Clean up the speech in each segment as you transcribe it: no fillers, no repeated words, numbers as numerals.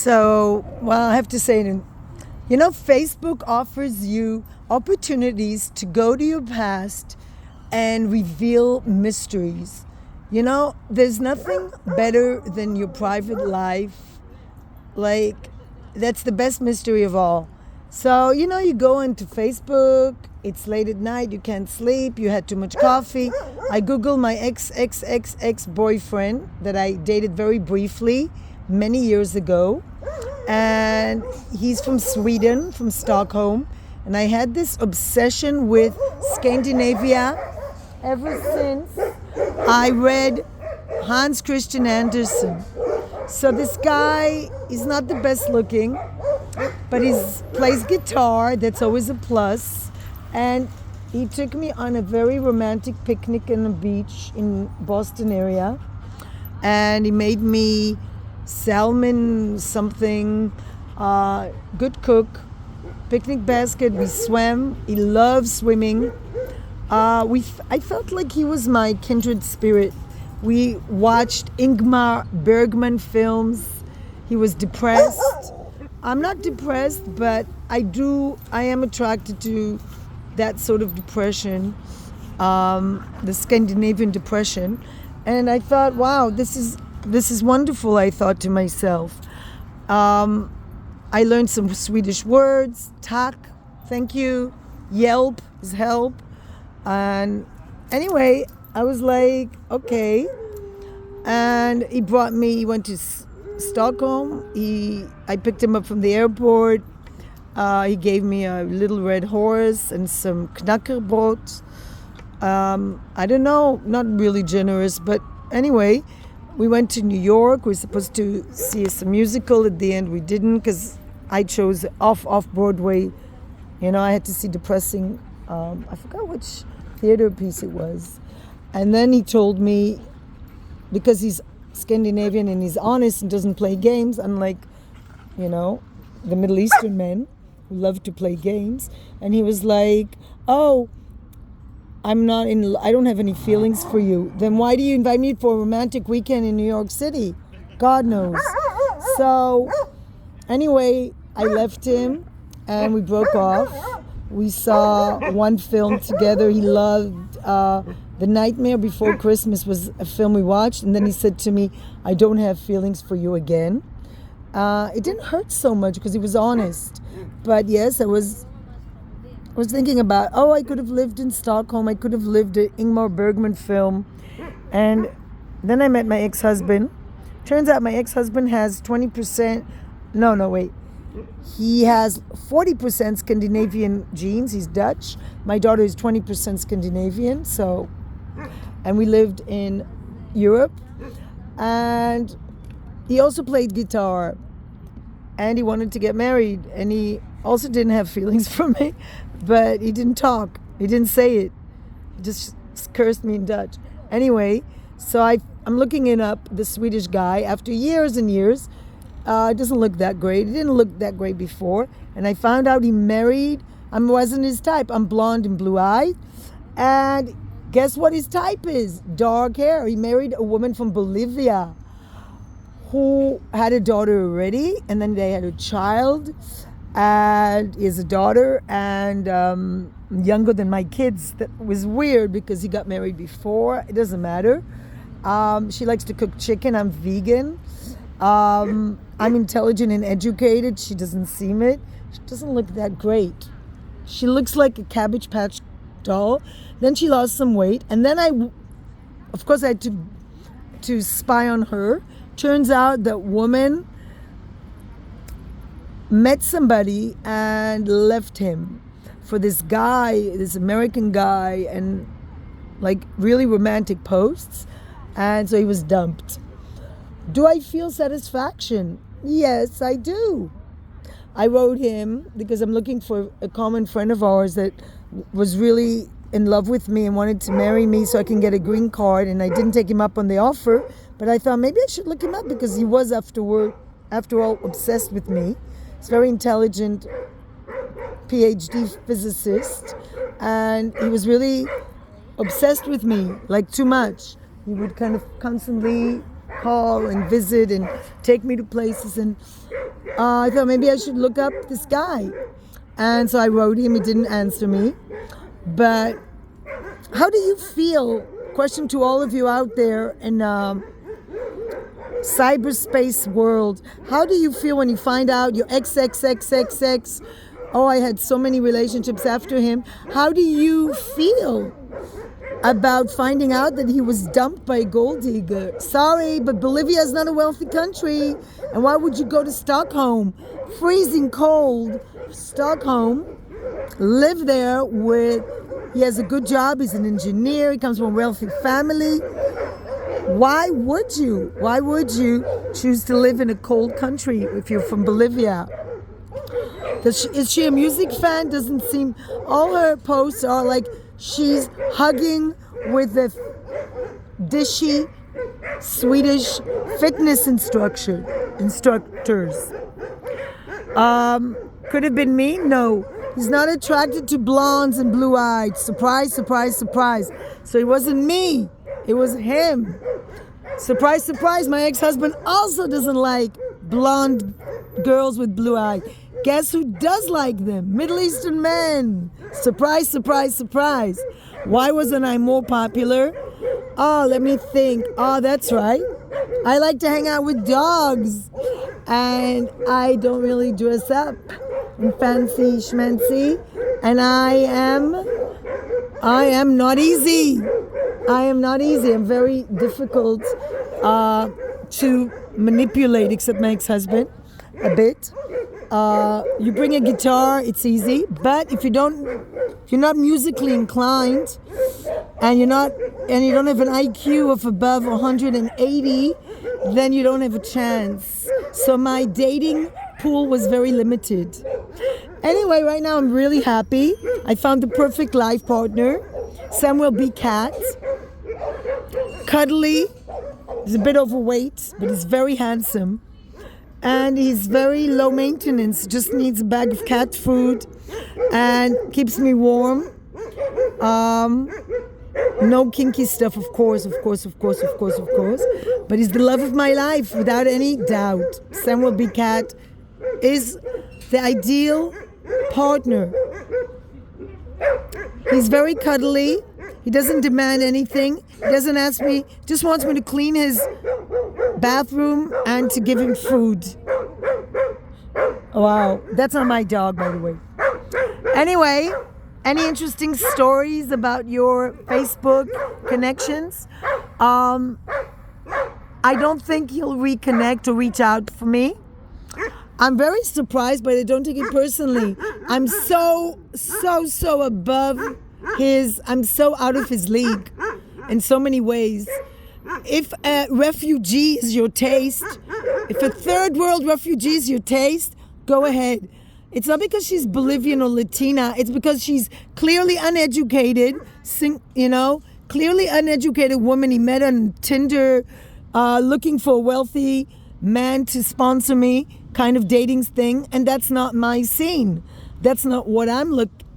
I have to say, Facebook offers you opportunities to go to your past and reveal mysteries. There's nothing better than your private life. Like, that's the best mystery of all. So, you go into Facebook, it's late at night, you can't sleep, you had too much coffee. I Google my ex-boyfriend that I dated very briefly many years ago. And he's from Sweden, from Stockholm. And I had this obsession with Scandinavia ever since I read Hans Christian Andersen. So this guy is not the best looking, but he plays guitar. That's always a plus. And he took me on a very romantic picnic on the beach in Boston area. And he made me salmon something, good cook, picnic basket. We swam. He loves swimming. I felt like he was my kindred spirit. We watched Ingmar Bergman films. He was depressed. I'm not depressed, but I am attracted to that sort of depression, the Scandinavian depression. And I thought, wow, this is wonderful, I thought to myself. I learned some Swedish words, tack, thank you, yelp is help. And anyway, I was like, okay. And he went to Stockholm. I picked him up from the airport. He gave me a little red horse and some knackerbrot. I don't know, not really generous, but anyway, we went to New York. We were supposed to see some musical. At the end, we didn't because I chose off Broadway. I had to see depressing, I forgot which theater piece it was. And then he told me, because he's Scandinavian and he's honest and doesn't play games, unlike, the Middle Eastern men who love to play games. And he was like, oh, I don't have any feelings for you. Then why do you invite me for a romantic weekend in New York City? God knows. So anyway, I left him and we broke off. We saw one film together. He loved The Nightmare Before Christmas was a film we watched. And then he said to me, I don't have feelings for you again. It didn't hurt so much because he was honest. But yes, I was thinking about, I could have lived in Stockholm. I could have lived an Ingmar Bergman film. And then I met my ex-husband. Turns out my ex-husband has 20%. No, wait. He has 40% Scandinavian genes. He's Dutch. My daughter is 20% Scandinavian. And we lived in Europe. And he also played guitar. And he wanted to get married. And he also didn't have feelings for me. But he didn't talk. He didn't say it. He just cursed me in Dutch. Anyway, so I'm looking it up, the Swedish guy, after years and years. It doesn't look that great. It didn't look that great before. And I found out he married. I wasn't his type. I'm blonde and blue-eyed. And guess what his type is? Dark hair. He married a woman from Bolivia who had a daughter already. And then they had a child. And he has a daughter and younger than my kids. That was weird because he got married before. It doesn't matter. She likes to cook chicken. I'm vegan. I'm intelligent and educated. She doesn't seem it. She doesn't look that great. She looks like a Cabbage Patch doll. Then she lost some weight. And then I had to spy on her. Turns out that woman met somebody and left him for this guy, this American guy, and like really romantic posts. And so he was dumped. Do I feel satisfaction? Yes, I do. I wrote him because I'm looking for a common friend of ours that was really in love with me and wanted to marry me so I can get a green card. And I didn't take him up on the offer, but I thought maybe I should look him up because he was, after all, obsessed with me. He's a very intelligent PhD physicist, and he was really obsessed with me, like too much. He would kind of constantly call and visit and take me to places. And I thought maybe I should look up this guy. And so I wrote him. He didn't answer me. But how do you feel? Question to all of you out there in cyberspace world. How do you feel when you find out your ex? Oh, I had so many relationships after him. How do you feel about finding out that he was dumped by a gold digger? Sorry, but Bolivia is not a wealthy country. And why would you go to Stockholm? Freezing cold Stockholm. Live there he has a good job. He's an engineer. He comes from a wealthy family. Why would you choose to live in a cold country if you're from Bolivia? Is she a music fan? Doesn't seem. All her posts are like she's hugging with the dishy Swedish fitness instructors. Could have been me? No. He's not attracted to blondes and blue-eyed. Surprise, surprise, surprise. So it wasn't me. It was him. Surprise, surprise. My ex-husband also doesn't like blonde girls with blue eyes. Guess who does like them? Middle Eastern men. Surprise, surprise, surprise. Why wasn't I more popular? Oh, let me think. Oh, that's right. I like to hang out with dogs. And I don't really dress up in fancy schmancy. And I am not easy. I am not easy. I'm very difficult to manipulate, except my ex-husband a bit. You bring a guitar, it's easy. But if you're not musically inclined, and you don't have an IQ of above 180, then you don't have a chance. So my dating pool was very limited. Anyway, right now I'm really happy. I found the perfect life partner, Samuel B. Cat. Cuddly. He's a bit overweight, but he's very handsome. And he's very low maintenance, just needs a bag of cat food and keeps me warm. No kinky stuff, of course. But he's the love of my life, without any doubt. Samuel B. Cat is the ideal partner. He's very cuddly. He doesn't demand anything. He doesn't ask me, just wants me to clean his bathroom and to give him food. Wow, that's not my dog, by the way. Anyway, any interesting stories about your Facebook connections? I don't think he'll reconnect or reach out for me. I'm very surprised, but I don't take it personally. I'm so above I'm so out of his league in so many ways. If a refugee is your taste, if a third world refugee is your taste, go ahead. It's not because she's Bolivian or Latina. It's because she's clearly uneducated, clearly uneducated woman. He met on Tinder, looking for a wealthy man to sponsor me, kind of dating thing. And that's not my scene. That's not what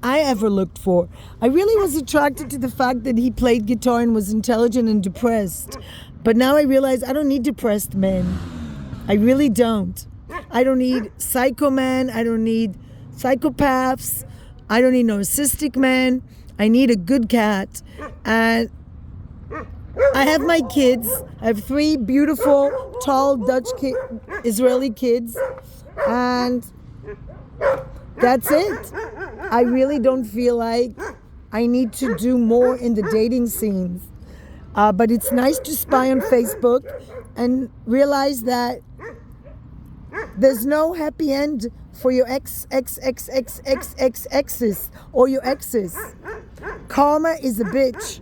I ever looked for. I really was attracted to the fact that he played guitar and was intelligent and depressed. But now I realize I don't need depressed men. I really don't. I don't need psycho men. I don't need psychopaths. I don't need narcissistic men. I need a good cat. And I have my kids. I have 3 beautiful, tall Dutch Israeli kids. And that's it. I really don't feel like I need to do more in the dating scenes. But it's nice to spy on Facebook and realize that there's no happy end for your exes or your exes. Karma is a bitch.